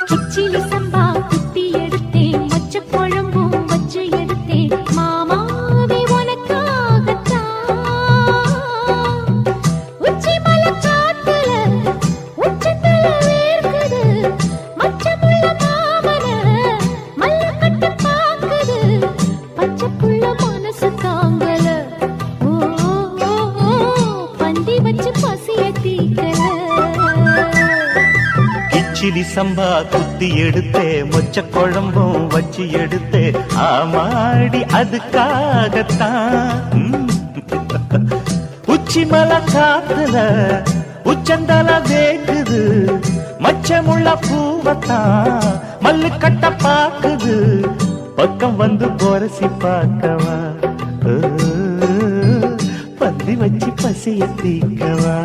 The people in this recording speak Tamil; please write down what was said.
கிச்சிலி சம்பா குத்தி எடுத்தேன், மொச்ச குழம்பும் வச்சு எடுத்தேன், மாமாவே உனக்காகத்தான். உச்சி மலை காத்துல உச்சந்தல வேர்க்குது, மச்சமுள்ள மாமன மல்ல கட்ட பாக்குது, பச்சை புள்ள மனசு தாங்கல. ஓ ஓ, ஓ, பந்தி வச்சு பசிய தீக்கல. கிச்சிலி சம்பா குத்தி எடுத்தே, மொச்ச குழம்பும் வச்சு எடுத்தே, ஆமாடி அதுக்காகத்தான். உச்சி மலை காத்துல உச்சந்தல வேக்குது, மச்சமுள்ள பூவத்தான் மல்லு கட்ட பாக்குது, பக்கம் வந்து பொரசி பார்க்கவா, பந்தி வச்சு பசிய தீக்கவா.